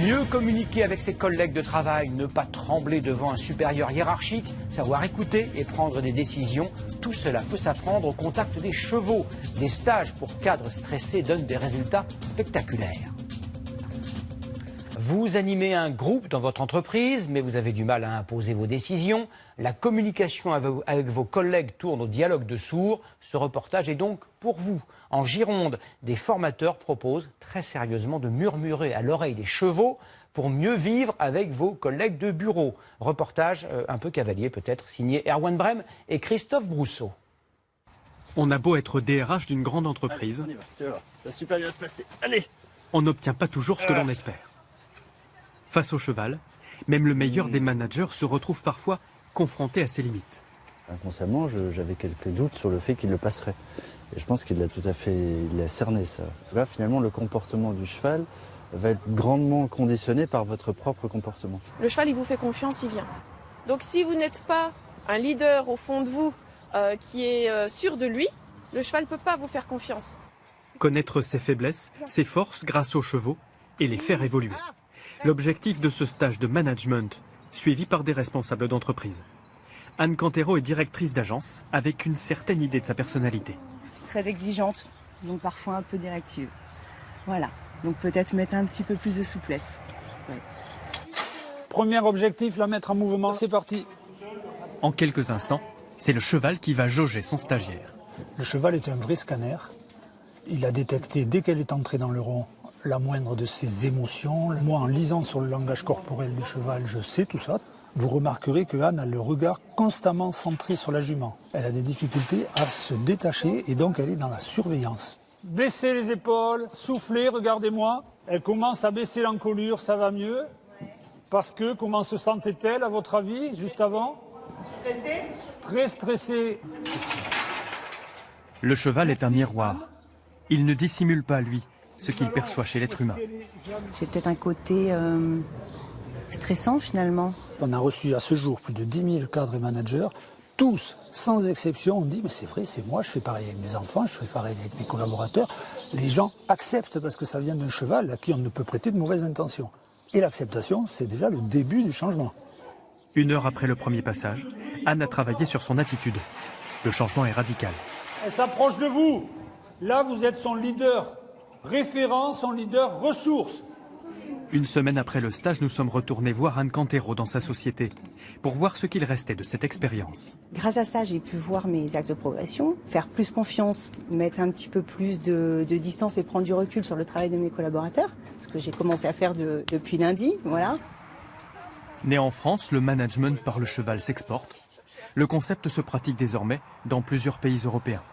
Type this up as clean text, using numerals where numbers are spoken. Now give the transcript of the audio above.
Mieux communiquer avec ses collègues de travail, ne pas trembler devant un supérieur hiérarchique, savoir écouter et prendre des décisions, tout cela peut s'apprendre au contact des chevaux. Des stages pour cadres stressés donnent des résultats spectaculaires. Vous animez un groupe dans votre entreprise, mais vous avez du mal à imposer vos décisions. La communication avec vos collègues tourne au dialogue de sourds. Ce reportage est donc pour vous. En Gironde, des formateurs proposent très sérieusement de murmurer à l'oreille des chevaux pour mieux vivre avec vos collègues de bureau. Reportage un peu cavalier peut-être, signé Erwan Brem et Christophe Brousseau. On a beau être DRH d'une grande entreprise, allez, ça va super bien se passer. Allez, on n'obtient pas toujours ce que l'on espère. Face au cheval, même le meilleur des managers se retrouve parfois confronté à ses limites. Inconsciemment, j'avais quelques doutes sur le fait qu'il le passerait. Et je pense qu'il l'a tout à fait cerné, ça. Là, finalement, le comportement du cheval va être grandement conditionné par votre propre comportement. Le cheval, il vous fait confiance, il vient. Donc si vous n'êtes pas un leader au fond de vous qui est sûr de lui, le cheval ne peut pas vous faire confiance. Connaître ses faiblesses, ses forces grâce aux chevaux et les faire évoluer. L'objectif de ce stage de management, suivi par des responsables d'entreprise. Anne Cantero est directrice d'agence avec une certaine idée de sa personnalité. Très exigeante, donc parfois un peu directive. Voilà, donc peut-être mettre un petit peu plus de souplesse. Ouais. Premier objectif, la mettre en mouvement, c'est parti. En quelques instants, c'est le cheval qui va jauger son stagiaire. Le cheval est un vrai scanner. Il a détecté, dès qu'elle est entrée dans le rond, la moindre de ses émotions. Moi, en lisant sur le langage corporel du cheval, je sais tout ça. Vous remarquerez que Anne a le regard constamment centré sur la jument. Elle a des difficultés à se détacher et donc elle est dans la surveillance. Baissez les épaules, soufflez, regardez-moi. Elle commence à baisser l'encolure, ça va mieux. Parce que, comment se sentait-elle à votre avis, juste avant? Stressée? Très stressée. Le cheval est un miroir. Il ne dissimule pas, lui, ce qu'il perçoit chez l'être humain. J'ai peut-être un côté stressant finalement. On a reçu à ce jour plus de 10 000 cadres et managers. Tous, sans exception, ont dit « mais c'est vrai, c'est moi, je fais pareil avec mes enfants, je fais pareil avec mes collaborateurs ». Les gens acceptent parce que ça vient d'un cheval à qui on ne peut prêter de mauvaises intentions. Et l'acceptation, c'est déjà le début du changement. 1 heure après le premier passage, Anne a travaillé sur son attitude. Le changement est radical. Elle s'approche de vous. Là, vous êtes son leader référent, son leader ressource. 1 semaine après le stage, nous sommes retournés voir Anne Cantero dans sa société pour voir ce qu'il restait de cette expérience. Grâce à ça, j'ai pu voir mes axes de progression, faire plus confiance, mettre un petit peu plus de distance et prendre du recul sur le travail de mes collaborateurs, ce que j'ai commencé à faire depuis lundi, voilà. Né en France, le management par le cheval s'exporte. Le concept se pratique désormais dans plusieurs pays européens.